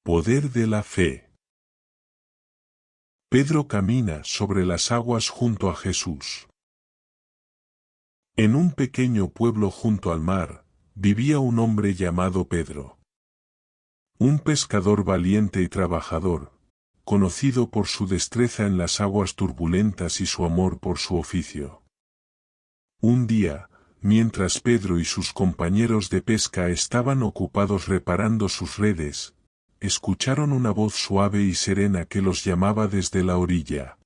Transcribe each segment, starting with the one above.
Poder de la fe. Pedro camina sobre las aguas junto a Jesús. En un pequeño pueblo junto al mar, vivía un hombre llamado Pedro. Un pescador valiente y trabajador, conocido por su destreza en las aguas turbulentas y su amor por su oficio. Un día, mientras Pedro y sus compañeros de pesca estaban ocupados reparando sus redes, escucharon una voz suave y serena que los llamaba desde la orilla.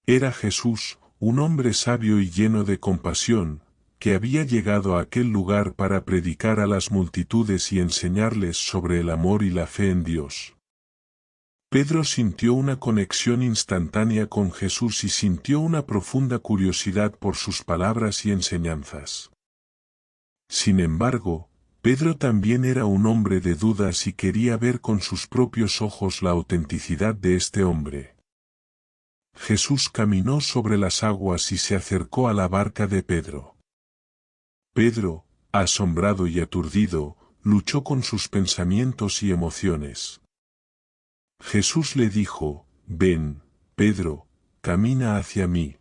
Era Jesús, un hombre sabio y lleno de compasión, que había llegado a aquel lugar para predicar a las multitudes y enseñarles sobre el amor y la fe en Dios. Pedro sintió una conexión instantánea con Jesús y sintió una profunda curiosidad por sus palabras y enseñanzas. Sin embargo, Pedro también era un hombre de dudas y quería ver con sus propios ojos la autenticidad de este hombre. Jesús caminó sobre las aguas y se acercó a la barca de Pedro. Pedro, asombrado y aturdido, luchó con sus pensamientos y emociones. Jesús le dijo: «Ven, Pedro, camina hacia mí».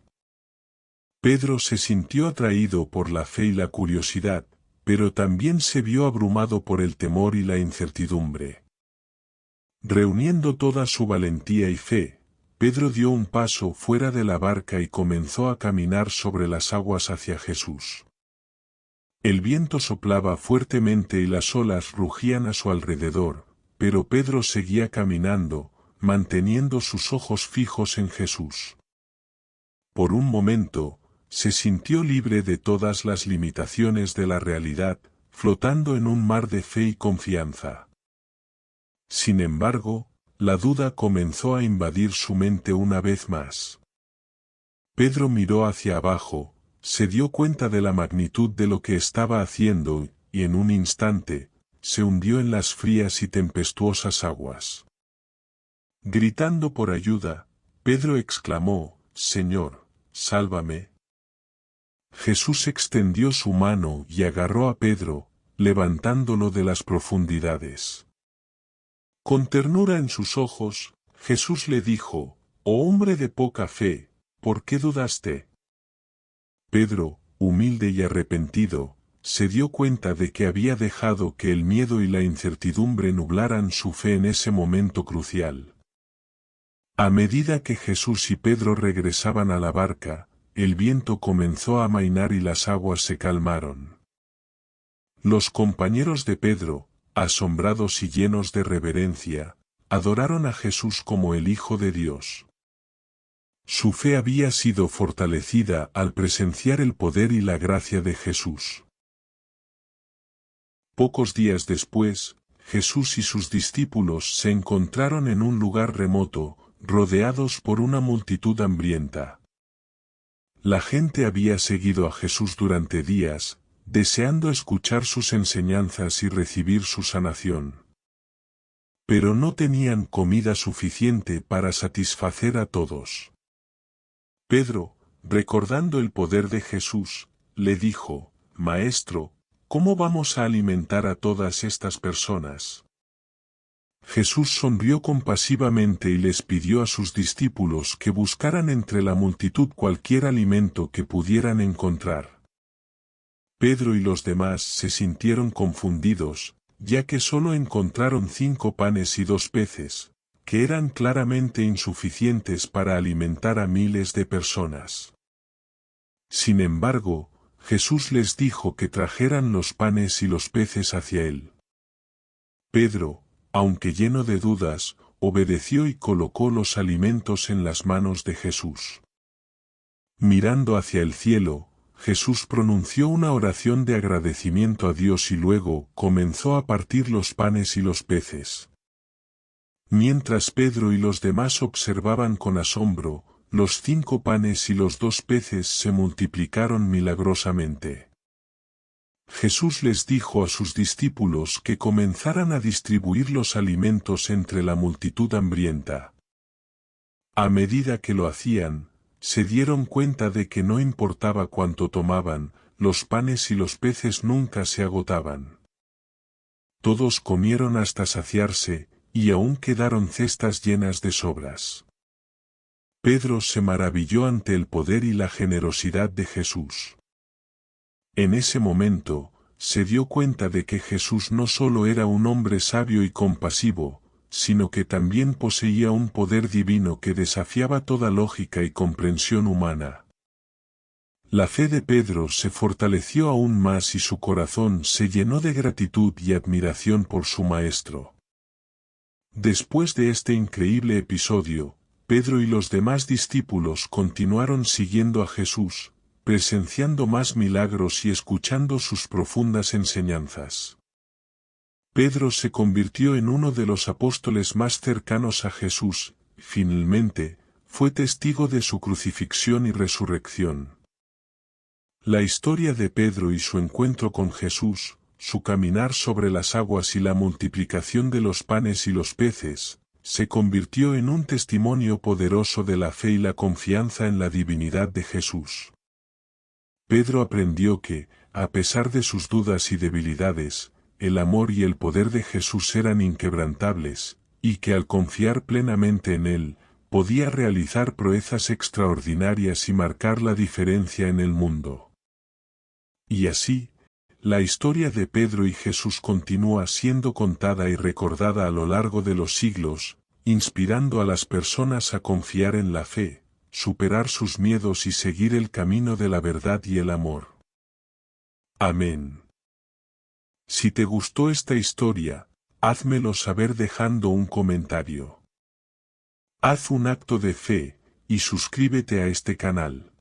Pedro se sintió atraído por la fe y la curiosidad, pero también se vio abrumado por el temor y la incertidumbre. Reuniendo toda su valentía y fe, Pedro dio un paso fuera de la barca y comenzó a caminar sobre las aguas hacia Jesús. El viento soplaba fuertemente y las olas rugían a su alrededor, pero Pedro seguía caminando, manteniendo sus ojos fijos en Jesús. Por un momento, se sintió libre de todas las limitaciones de la realidad, flotando en un mar de fe y confianza. Sin embargo, la duda comenzó a invadir su mente una vez más. Pedro miró hacia abajo, se dio cuenta de la magnitud de lo que estaba haciendo, y en un instante, se hundió en las frías y tempestuosas aguas. Gritando por ayuda, Pedro exclamó: «Señor, sálvame». Jesús extendió su mano y agarró a Pedro, levantándolo de las profundidades. Con ternura en sus ojos, Jesús le dijo: «Oh hombre de poca fe, ¿por qué dudaste?». Pedro, humilde y arrepentido, se dio cuenta de que había dejado que el miedo y la incertidumbre nublaran su fe en ese momento crucial. A medida que Jesús y Pedro regresaban a la barca, el viento comenzó a amainar y las aguas se calmaron. Los compañeros de Pedro, asombrados y llenos de reverencia, adoraron a Jesús como el Hijo de Dios. Su fe había sido fortalecida al presenciar el poder y la gracia de Jesús. Pocos días después, Jesús y sus discípulos se encontraron en un lugar remoto, rodeados por una multitud hambrienta. La gente había seguido a Jesús durante días, deseando escuchar sus enseñanzas y recibir su sanación. Pero no tenían comida suficiente para satisfacer a todos. Pedro, recordando el poder de Jesús, le dijo: «Maestro, ¿cómo vamos a alimentar a todas estas personas?». Jesús sonrió compasivamente y les pidió a sus discípulos que buscaran entre la multitud cualquier alimento que pudieran encontrar. Pedro y los demás se sintieron confundidos, ya que solo encontraron 5 panes y 2 peces, que eran claramente insuficientes para alimentar a miles de personas. Sin embargo, Jesús les dijo que trajeran los panes y los peces hacia él. Pedro, aunque lleno de dudas, obedeció y colocó los alimentos en las manos de Jesús. Mirando hacia el cielo, Jesús pronunció una oración de agradecimiento a Dios y luego comenzó a partir los panes y los peces. Mientras Pedro y los demás observaban con asombro, los 5 panes y los 2 peces se multiplicaron milagrosamente. Jesús les dijo a sus discípulos que comenzaran a distribuir los alimentos entre la multitud hambrienta. A medida que lo hacían, se dieron cuenta de que no importaba cuánto tomaban, los panes y los peces nunca se agotaban. Todos comieron hasta saciarse, y aún quedaron cestas llenas de sobras. Pedro se maravilló ante el poder y la generosidad de Jesús. En ese momento, se dio cuenta de que Jesús no solo era un hombre sabio y compasivo, sino que también poseía un poder divino que desafiaba toda lógica y comprensión humana. La fe de Pedro se fortaleció aún más y su corazón se llenó de gratitud y admiración por su Maestro. Después de este increíble episodio, Pedro y los demás discípulos continuaron siguiendo a Jesús, presenciando más milagros y escuchando sus profundas enseñanzas. Pedro se convirtió en uno de los apóstoles más cercanos a Jesús, y finalmente, fue testigo de su crucifixión y resurrección. La historia de Pedro y su encuentro con Jesús, su caminar sobre las aguas y la multiplicación de los panes y los peces, se convirtió en un testimonio poderoso de la fe y la confianza en la divinidad de Jesús. Pedro aprendió que, a pesar de sus dudas y debilidades, el amor y el poder de Jesús eran inquebrantables, y que al confiar plenamente en Él, podía realizar proezas extraordinarias y marcar la diferencia en el mundo. Y así, la historia de Pedro y Jesús continúa siendo contada y recordada a lo largo de los siglos, inspirando a las personas a confiar en la fe, superar sus miedos y seguir el camino de la verdad y el amor. Amén. Si te gustó esta historia, házmelo saber dejando un comentario. Haz un acto de fe, y suscríbete a este canal.